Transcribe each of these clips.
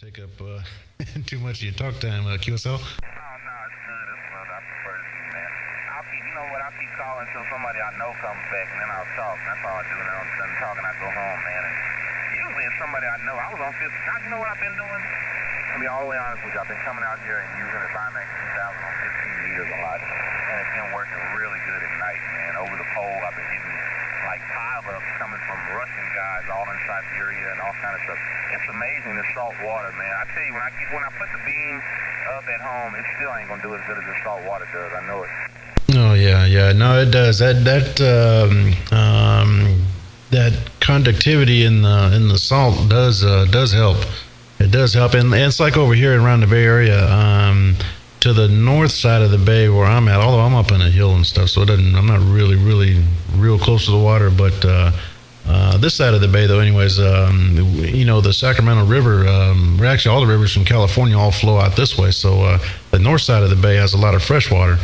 take up too much of your talk time, QSL. Oh, no, it's good. It's good. I prefer to see, man. You know what, I'll keep calling until somebody I know comes back, and then I'll talk. That's all I do. Now I'm done talking, I go home, man. And usually it's somebody I know. I was on 50. You know what I've been doing? I'll be all the way honest with you. I've been coming out here and using this IMAX 2000 on 15 meters a lot. And it's been working really good at night, man. Over the pole, I've been getting like pile-ups coming from Russian guys all in Siberia and all kind of stuff. It's amazing, the salt water, man. I tell you, when I put the beam up at home, it still ain't gonna do as good as the salt water does. I know it. Oh yeah. No, it does. That conductivity in the salt does help. It does help, and it's like over here around the Bay Area, to the north side of the bay where I'm at. Although I'm up on a hill and stuff, so I'm not really real close to the water. But this side of the bay, though, anyways, the Sacramento River, actually all the rivers from California all flow out this way. So the north side of the bay has a lot of fresh water.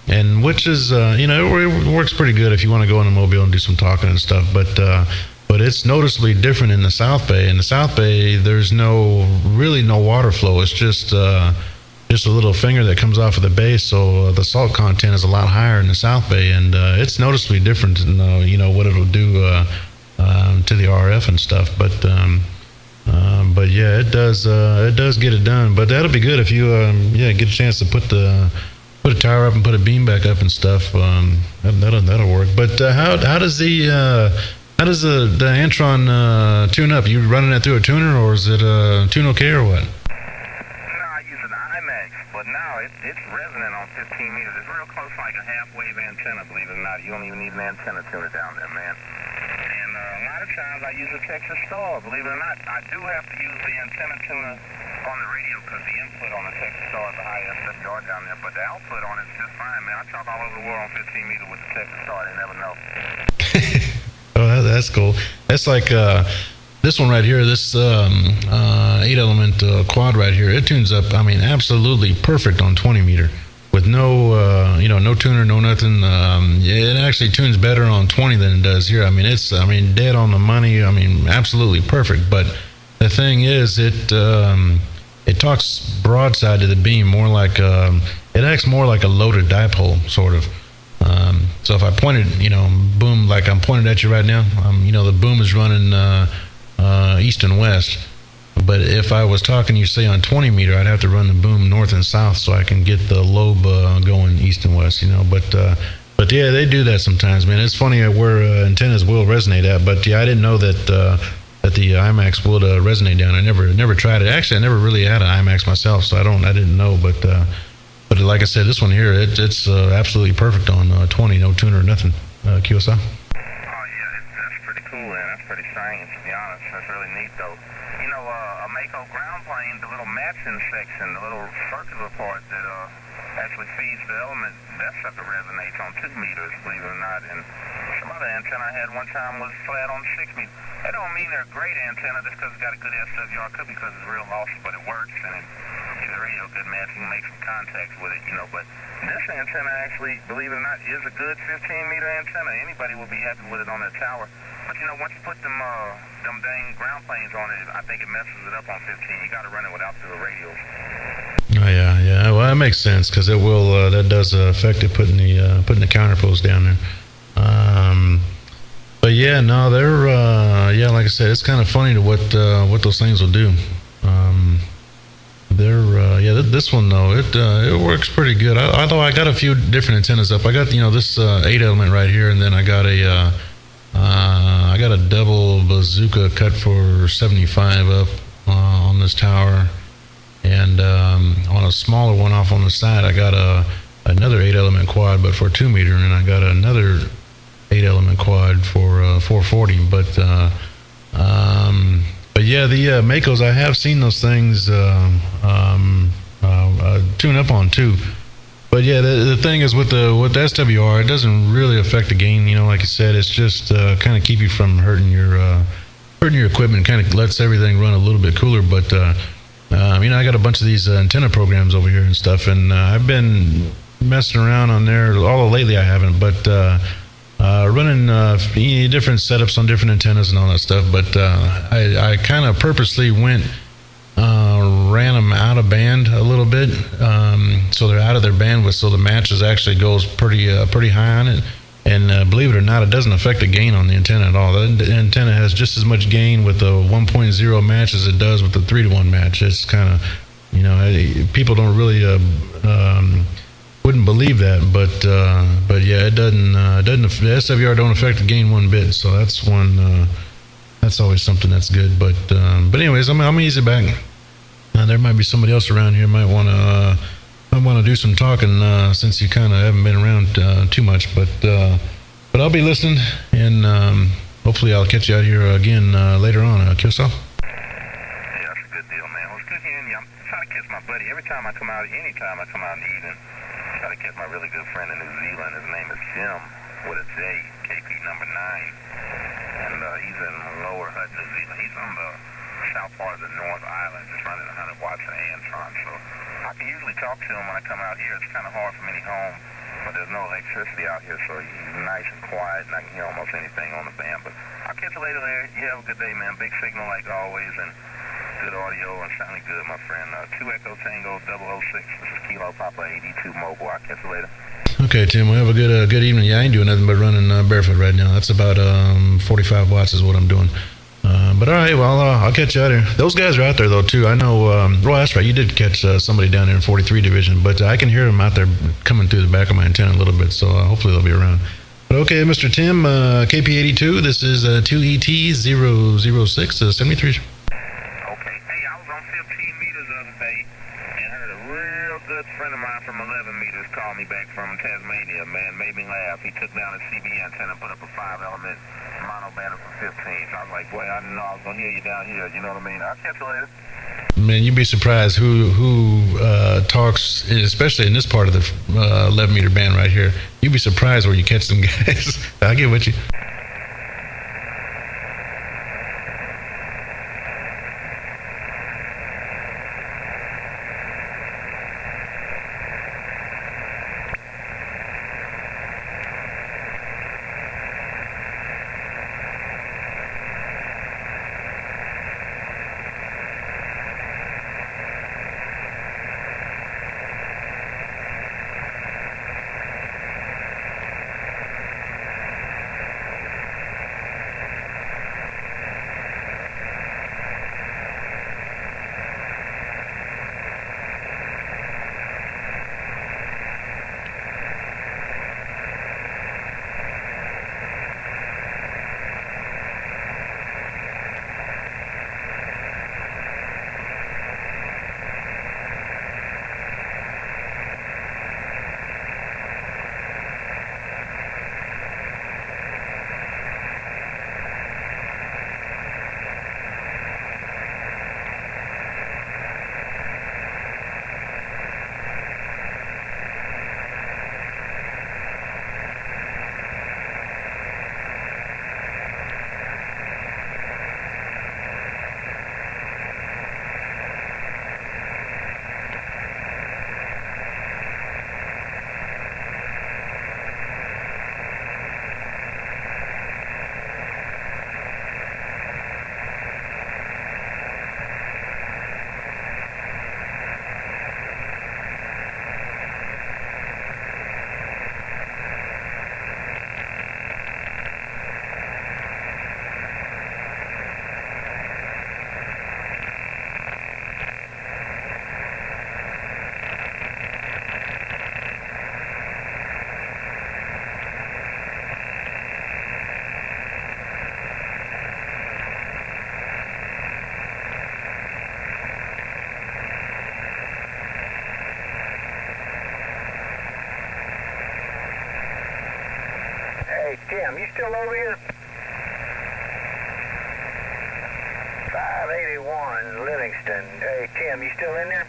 And which is, it works pretty good if you want to go into Mobile and do some talking and stuff. But it's noticeably different in the South Bay. In the South Bay, there's really no water flow. It's just a little finger that comes off of the bay. So the salt content is a lot higher in the South Bay, and it's noticeably different in what it'll do to the RF and stuff. But yeah, it does get it done. But that'll be good if you get a chance to put a tower up and put a beam back up and stuff. That'll work. But how does the Antron tune up? You running that through a tuner, or is it a tune okay or what? No, I use an IMAX, but now it's resonant on 15 meters. It's real close, like a half-wave antenna, believe it or not. You don't even need an antenna tuner down there, man. And a lot of times I use a Texas Star, believe it or not. I do have to use the antenna tuner on the radio because the input on the Texas Star is a high SWR down there, but the output on it is just fine, man. I talk all over the world on 15 meters with the Texas Star. They never know. Oh, that's cool. That's like this one right here, this 8-element quad right here. It tunes up, absolutely perfect on 20 meter with no tuner, no nothing. It actually tunes better on 20 than it does here. It's dead on the money. Absolutely perfect. But the thing is, it talks broadside to the beam, more like it acts more like a loaded dipole, sort of. So if I pointed, boom, like I'm pointed at you right now, the boom is running east and west. But if I was talking to you, say, on 20 meter, I'd have to run the boom north and south so I can get the lobe going east and west, But yeah, they do that sometimes, man. It's funny where antennas will resonate at. But yeah, I didn't know that the IMAX would resonate down. I never tried it. Actually, I never really had an IMAX myself, so I didn't know. But like I said, this one here, it's absolutely perfect on 20, no tuner or nothing. QSI. Oh yeah, that's pretty cool, man. That's pretty strange, to be honest. That's really neat, though. A Mako ground plane, the little matching section, the little circular part that actually feeds the element, that sucker resonates on 2 meters, believe it or not. And some other antenna I had one time was flat on 6 meters. That don't mean they're a great antenna just because it's got a good SWR. Could be because it's real lossy, but it works, and it gives a radio good match. You can make some contacts with it, But this antenna actually, believe it or not, is a good 15-meter antenna. Anybody will be happy with it on their tower. But once you put them dang ground planes on it, I think it messes it up on 15. You got to run it without the radios. Oh yeah. Well, that makes sense because it will. That does affect it putting the counterpoles down there. But yeah, no, they're like I said, it's kind of funny to what those things will do. This one though, it works pretty good. Although I got a few different antennas up. I got this 8-element right here, and then I got a double bazooka cut for 75 up on this tower, and on a smaller one off on the side, I got another 8-element quad, but for 2 meter, and I got another 8-element quad for 440. But yeah, the Makos, I have seen those things tune up on too. But yeah, the thing is with the SWR, it doesn't really affect the gain. Like I said, it's just kind of keep you from hurting your equipment. Kind of lets everything run a little bit cooler. But I got a bunch of these antenna programs over here and stuff, and I've been messing around on there. Although lately I haven't, but running different setups on different antennas and all that stuff. But I kind of purposely went ran them out of band a little bit, so they're out of their bandwidth. So the matches actually goes pretty high on it. And believe it or not, it doesn't affect the gain on the antenna at all. The antenna has just as much gain with the 1.0 match as it does with the 3-to-1 match. It's kind of, you know, people don't really wouldn't believe that, but yeah, it doesn't. The SWR don't affect the gain one bit. So that's one. That's always something that's good. But anyways, I'm easy back. There might be somebody else around here might want to do some talking since you kind of haven't been around too much. But I'll be listening, and hopefully I'll catch you out here again later on. Kyoso? Yeah, that's a good deal, man. Well, it's good hearing you. I'm trying to catch my buddy. Anytime I come out in the evening, I try to catch my really good friend in New Zealand. His name is Tim, with a J, KP number 9. And he's in Lower Hut, New Zealand. He's on the south part of the North Island, just running 100 watts of Antron. So I can usually talk to him when I come out here. It's kind of hard for me to home, but there's no electricity out here, so he's nice and quiet, and I can hear almost anything on the band. But I'll catch you later there. You have a good day, man. Big signal like always, and good audio and sounding good, my friend. 2 Echo Tango 006. This is Kilo Papa 82 Mobile. I'll catch you later. Okay, Tim. We have a good evening. Yeah, I ain't doing nothing but running barefoot right now. That's about 45 watts is what I'm doing. But all right, well, I'll catch you out here. Those guys are out there, though, too. I know, well, that's right. You did catch somebody down there in 43 Division, but I can hear them out there coming through the back of my antenna a little bit, so hopefully they'll be around. But okay, Mr. Tim, KP82, this is 2ET006, 73. Okay. Hey, I was on 15 meters the other day and heard a real good friend of mine from 11 meters call me back from Tasmania, man. Made me laugh. He took down a CB antenna, put up a 5-element mono banner from 15. So I was like, boy, I didn't know I was going to hear you down here. You know what I mean? I'll catch you later. Man, you'd be surprised who talks, especially in this part of the 11 meter band right here. You'd be surprised where you catch some guys. I'll get with you. Tim, you still over here? 581 Livingston. Hey, Tim, you still in there?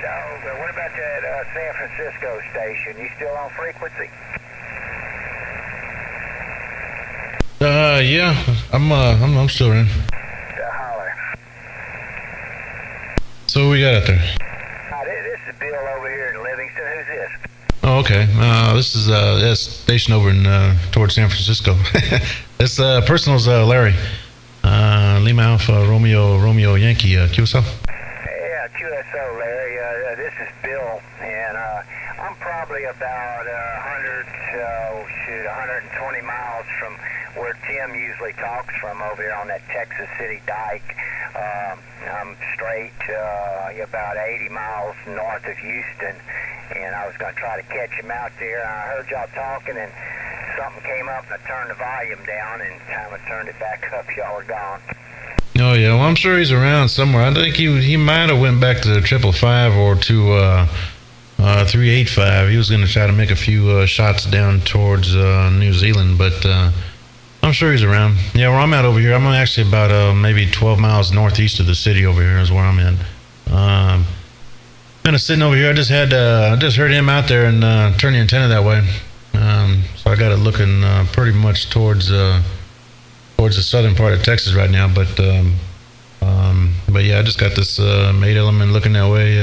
Dog. What about that San Francisco station? You still on frequency? Yeah, I'm still in. Holler. So what we got out there? This is Bill over here in Livingston. Who's this? Oh, okay. This is that's station over in towards San Francisco. This personal's Larry. Lima Alpha Romeo Yankee, QSL. Yeah, QSO, Larry. This is Bill, and I'm probably about 120 miles from where Tim usually talks from over here on that Texas City dike. I'm straight about 80 miles north of Houston, and I was going to try to catch him out there. I heard y'all talking, and something came up, and I turned the volume down, and time I turned it back up, y'all were gone. Oh yeah, well I'm sure he's around somewhere. I think he might have went back to 555 or to 385. He was going to try to make a few shots down towards New Zealand, but I'm sure he's around. Yeah, where I'm at over here, I'm actually about maybe 12 miles northeast of the city over here is where I'm at. Kind of sitting over here. I just heard him out there and turn the antenna that way. So I got it looking pretty much towards the southern part of Texas right now. But yeah, I just got this 8 element looking that way,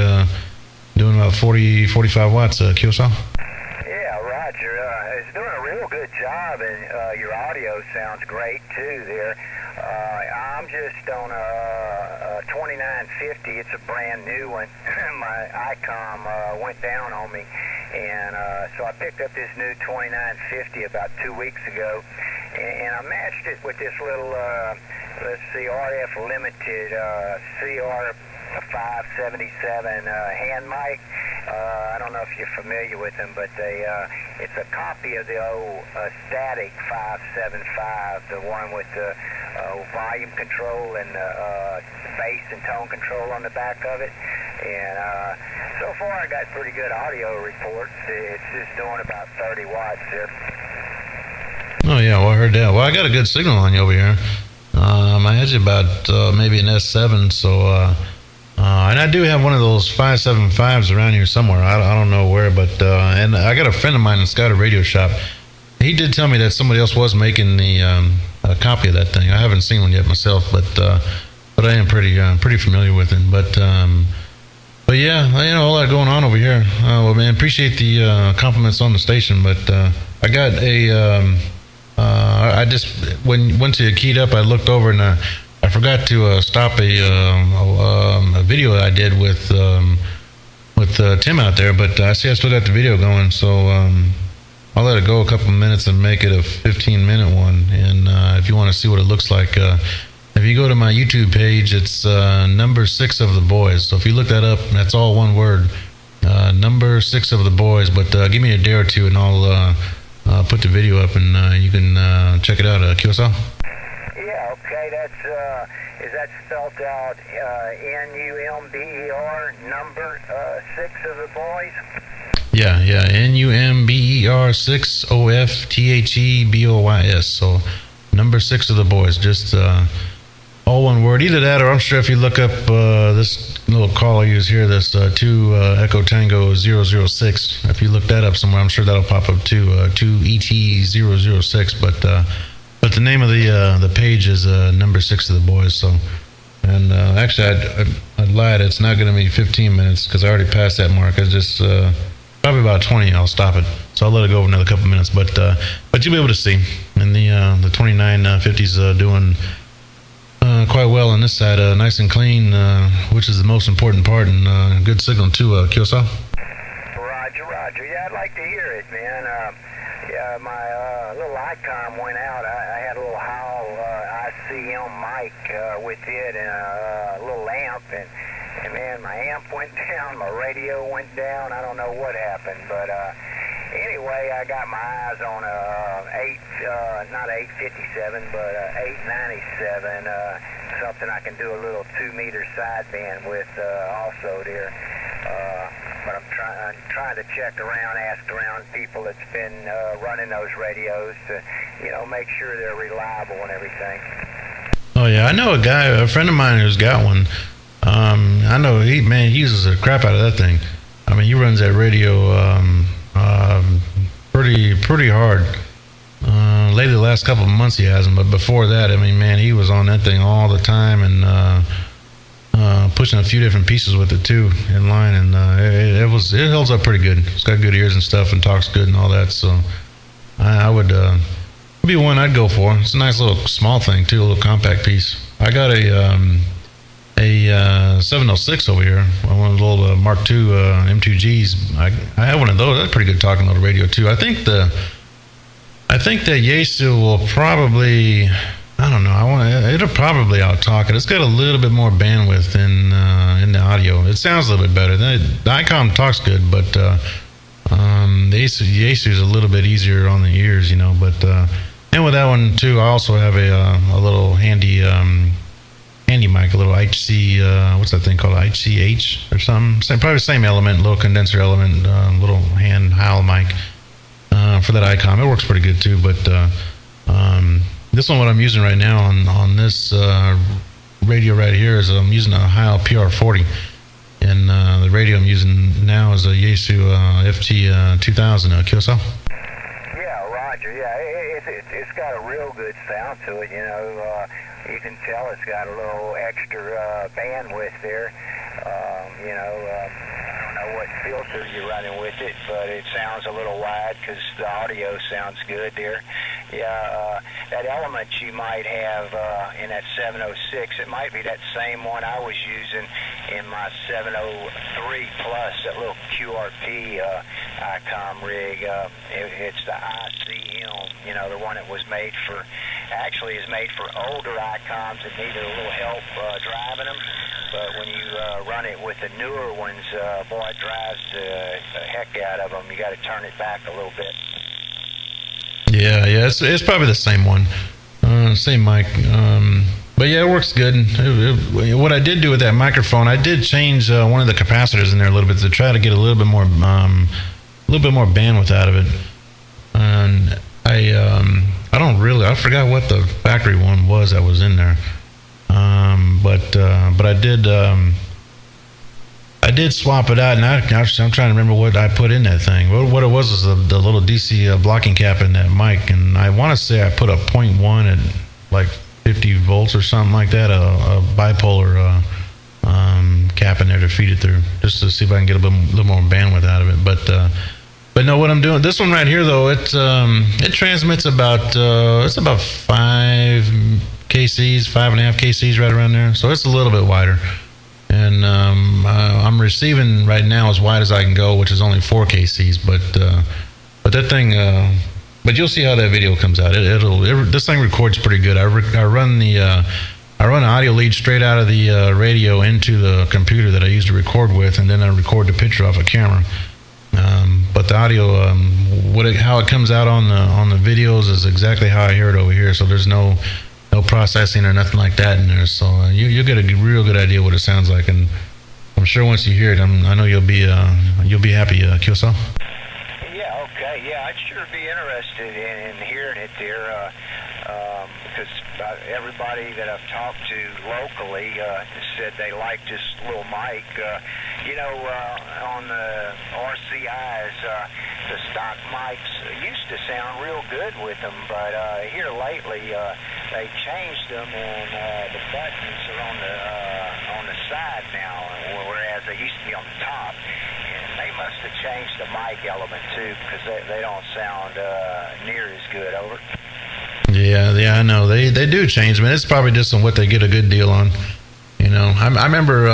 doing about 45 watts QSL. Yeah, Roger. It's doing a real good job, and your audio sounds great too there. I'm just on a 2950. It's a brand new one. My ICOM went down on me, and so I picked up this new 2950 about 2 weeks ago, and I matched it with this little, let's see, RF Limited CR577 hand mic. I don't know if you're familiar with them, but it's a copy of the old static 575, the one with the volume control and bass and tone control on the back of it. And so far I got pretty good audio reports. It's just doing about 30 watts there. Oh yeah, well I heard that. Well, I got a good signal on you over here. I had you about maybe an S7, so and I do have one of those 575s around here somewhere. I don't know where, but and I got a friend of mine that's got a radio shop. He did tell me that somebody else was making the a copy of that thing. I haven't seen one yet myself, but I am pretty familiar with it. But yeah, a lot going on over here. Well, man, appreciate the compliments on the station, but I got a I just went to keyed up. I looked over and I forgot to stop a video I did with Tim out there, but I see I still got the video going, so I'll let it go a couple of minutes and make it a 15-minute one. And if you want to see what it looks like, if you go to my YouTube page, it's number 6 of the boys. So if you look that up, that's all one word, number 6 of the boys. But give me a day or two, and I'll put the video up, and you can check it out. QSL. Yeah, okay. That's is that spelled out NUMBER, number 6 of the boys? Yeah, NUMBER 6 OFTHEBOYS. So number 6 of the boys, just all one word. Either that, or I'm sure if you look up this little call I use here, this 2 Echo Tango 006. If you look that up somewhere, I'm sure that'll pop up too. 2 ET 006. But the name of the page is number 6 of the boys. So, and actually, I lied. It's not going to be 15 minutes because I already passed that mark. It's just probably about 20. I'll stop it. So I'll let it go over another couple minutes. But you'll be able to see. And the 2950's doing quite well on this side, nice and clean, which is the most important part, and good signal too. QSL. Roger. Yeah, I'd like to hear it, man. Yeah, my little ICOM went out. I had a little Howell ICM mic with it and a little amp, and man, my amp went down, my radio went down. I don't know what happened, but anyway, I got my eyes on not 857, but 897, something I can do a little 2-meter sideband with also there. But I'm trying to check around, ask around people that's been running those radios to, make sure they're reliable and everything. Oh yeah, I know a friend of mine who's got one. I know he uses the crap out of that thing. I mean, he runs that radio pretty hard. Lately, the last couple of months he hasn't, but before that, I mean, man, he was on that thing all the time and pushing a few different pieces with it too in line, and it holds up pretty good. It's got good ears and stuff, and talks good and all that. So I would be one I'd go for. It's a nice little small thing too, a little compact piece. I got a 706 over here, one of the little Mark II M2Gs. I have one of those. That's pretty good talking little radio too. I think that Yaesu will probably, I don't know, it'll probably out-talk it. It's got a little bit more bandwidth in the audio. It sounds a little bit better. The ICOM talks good, but the Yaesu is a little bit easier on the ears, you know. But and with that one too, I also have a little handy mic, a little HC, what's that thing called, HCH or something? Probably the same element, little condenser element, little hand howl mic for that ICOM. It works pretty good too. But this one, what I'm using right now on this radio right here is I'm using a Heil PR40, and the radio I'm using now is a Yaesu FT2000 QSL. Yeah, Roger. Yeah, it's got a real good sound to it. You know, you can tell it's got a little extra bandwidth there. You know, I don't know what filter you're running with it, but it sounds a little wide because the audio sounds good there. Yeah, that element you might have in that 706, it might be that same one I was using in my 703 Plus, that little QRP ICOM rig. It's the ICM, you know, the one that was made for, actually is made for older ICOMs that needed a little help driving them. But when you run it with the newer ones, boy, it drives the heck out of them. You got to turn it back a little bit. Yeah, it's probably the same one, same mic. But yeah, it works good. What I did do with that microphone, I did change one of the capacitors in there a little bit to try to get a little bit more bandwidth out of it. And I forgot what the factory one was that was in there. But I did swap it out, and I'm trying to remember what I put in that thing. What it was the little DC blocking cap in that mic, and I want to say I put a 0.1 at like 50 volts or something like that, a bipolar cap in there to feed it through, just to see if I can get a little more bandwidth out of it. But no, what I'm doing, this one right here though, it transmits about 5 kcs, 5.5 kcs, right around there. So it's a little bit wider. And I'm receiving right now as wide as I can go, which is only 4 kcs. But that thing, but you'll see how that video comes out. This thing records pretty good. I run the audio lead straight out of the radio into the computer that I use to record with, and then I record the picture off a camera. But the audio, how it comes out on the videos is exactly how I hear it over here. So there's no processing or nothing like that in there. So you get a real good idea what it sounds like, and I'm sure once you hear it, I know you'll be happy, QSL. Yeah. Okay. Yeah, I'd sure be interested in hearing it there, because everybody that I've talked to locally said they like this little mic. You know, on the RCIs, the stock mics used to sound real good with them, but here lately they changed them, and the buttons are on the side now, whereas they used to be on the top. And they must have changed the mic element too, because they don't sound near as good. Over. Yeah, I know they do change, man. It's probably just on what they get a good deal on. You know, I remember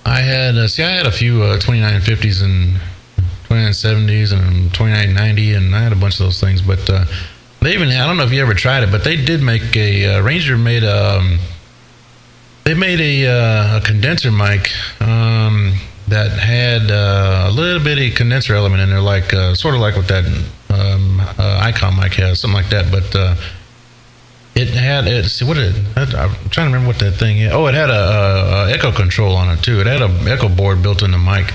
I had a few 2950s and 2970s and 2990, and I had a bunch of those things. But they even, I don't know if you ever tried it, but they did make Ranger made a condenser mic that had a little bitty condenser element in there, like sort of like what that ICOM mic has, something like that. But it had I'm trying to remember what that thing is. Oh, it had a echo control on it too. It had an echo board built in the mic,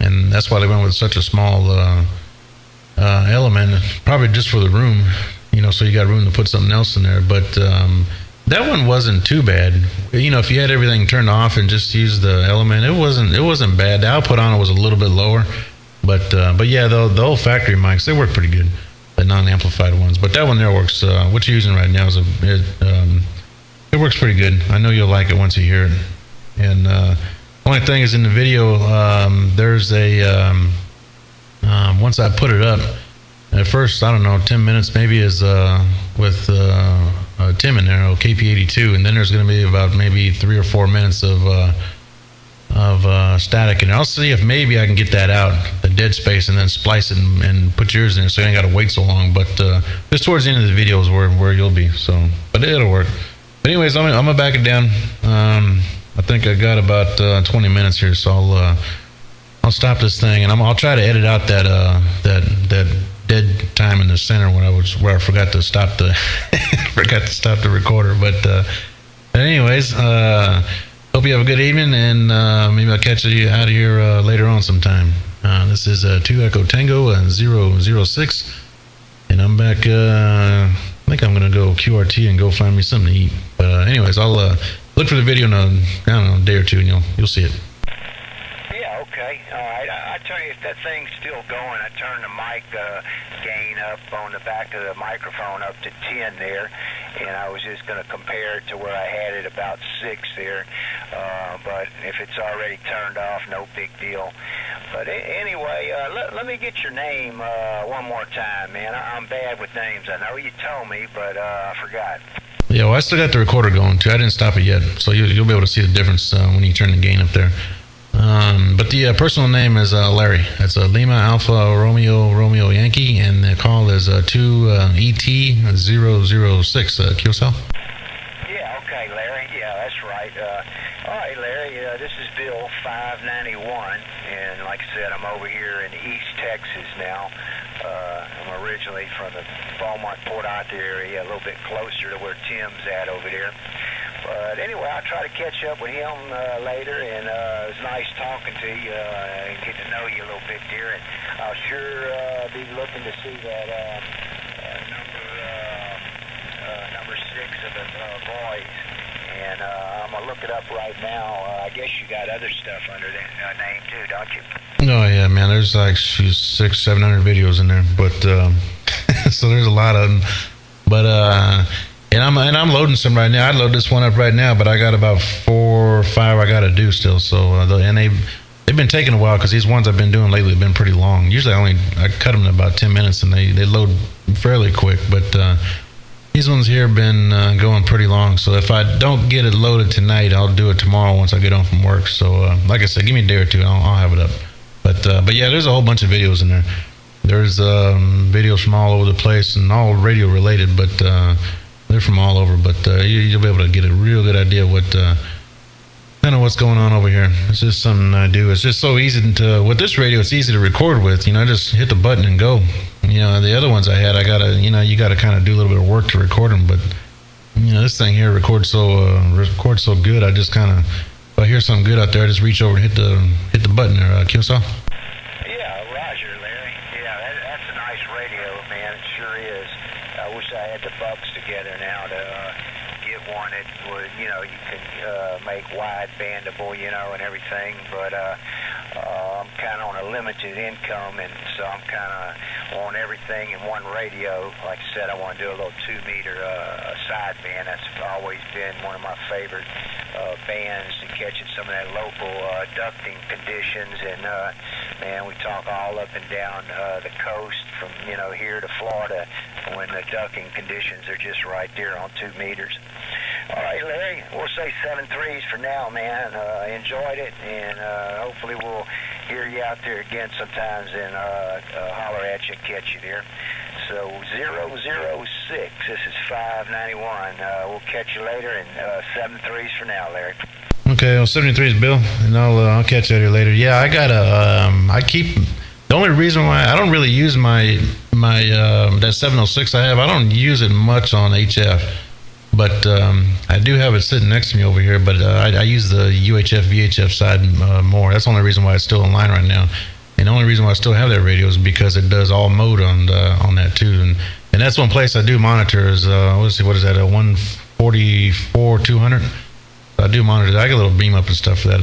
and that's why they went with such a small element, probably just for the room, you know, so you got room to put something else in there. But that one wasn't too bad. You know, if you had everything turned off and just used the element, it wasn't bad. The output on it was a little bit lower, but yeah, the old factory mics, they work pretty good, the non-amplified ones. But that one there works. What you're using right now is it works pretty good. I know you'll like it once you hear it. And only thing is, in the video, there's a once I put it up, at first, I don't know, 10 minutes maybe is with Tim in there, KP82, and then there's going to be about maybe 3 or 4 minutes of static in there. I'll see if maybe I can get that out, the dead space, and then splice it and put yours in there so you ain't got to wait so long. But just towards the end of the video is where you'll be. So, but it'll work. But anyways, I'm gonna back it down. I think I got about 20 minutes here, so I'll stop this thing, and I'll try to edit out that dead time in the center where I forgot to stop the recorder. But anyways, hope you have a good evening, and maybe I'll catch you out of here later on sometime. This is 2 Echo Tango 006, and I'm back. I think I'm gonna go QRT and go find me something to eat. But anyways, I'll look for the video in a day or two, and you'll see it. Yeah, okay. All right. I tell you, if that thing's still going, I turn the mic gain up on the back of the microphone up to 10 there, and I was just going to compare it to where I had it about 6 there. But if it's already turned off, no big deal. But anyway, let me get your name one more time, man. I'm bad with names. I know you told me, but I forgot. Yeah, well, I still got the recorder going too. I didn't stop it yet, so you'll be able to see the difference when you turn the gain up there. But the personal name is Larry. That's Lima Alpha Romeo Yankee, and the call is 2ET006 QSL. Yeah, okay, Larry. Yeah, that's right. All right, Larry. This is Bill 591, and like I said, I'm over here in East Texas now. I'm originally from the Beaumont, Port Arthur area, a little bit closer to where Tim's at over there. But anyway, I'll try to catch up with him later, and it was nice talking to you and get to know you a little bit, dear. And I'll sure be looking to see that number 6 of the boys. And I'm going to look it up right now. I guess you got other stuff under that name too, don't you? Oh yeah, man. There's like 600-700 videos in there, but so there's a lot of them. But and I'm loading some right now. I'd load this one up right now, but I got about 4 or 5 I got to do still. So and they've been taking a while because these ones I've been doing lately have been pretty long. Usually I cut them in about 10 minutes and they load fairly quick, but these ones here have been going pretty long. So if I don't get it loaded tonight, I'll do it tomorrow once I get home from work. So like I said, give me a day or two and I'll have it up. But yeah, there's a whole bunch of videos in there. There's videos from all over the place and all radio related, but they're from all over. But you'll be able to get a real good idea of what kind of what's going on over here. It's just something I do. It's just so easy with this radio. It's easy to record with. Just hit the button and go. The other ones I had, you gotta kind of do a little bit of work to record them. But this thing here records so good. I just kind of, if I hear something good out there, I just reach over and hit the button there. QSL. Yeah, Roger, Larry. Yeah, that's a nice radio, man. It sure is. I wish I had the bucks together now to get one that would, you can make wide bandable, and everything. But I'm kind of on a limited income, and so I'm kind of on everything in one radio. Like I said, I want to do a little 2-meter sideband. That's always been one of my favorite bands to catch at some of that local ducting conditions. And man, we talk all up and down the coast from here to Florida when the ducking conditions are just right there on 2 meters. All right, Larry, we'll say 7.3s for now, man. Enjoyed it, and hopefully we'll hear you out there again sometimes and holler at you and catch you there. So 006, this is 591. We'll catch you later, and 7.3s for now, Larry. Okay, well, 73 is Bill, and I'll catch you later. Yeah, I got the only reason why I don't really use my that 706 I have, I don't use it much on HF. But I do have it sitting next to me over here, but I use the UHF, VHF side more. That's the only reason why it's still online right now. And the only reason why I still have that radio is because it does all mode on that too. And that's one place I do monitor is, let's see, what is that, a 144-200? I do monitor that. I get a little beam up and stuff for that.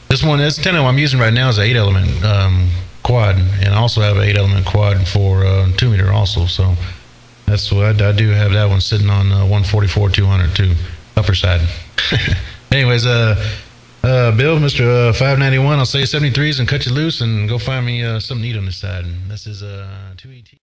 This one, this antenna I'm using right now is an 8-element quad, and I also have an 8-element quad for 2-meter also. So that's what I do have that one sitting on 144-200 too, upper side. Anyways, Bill, Mr. 591, I'll say 73s and cut you loose and go find me something to eat on this side. This is 2ET.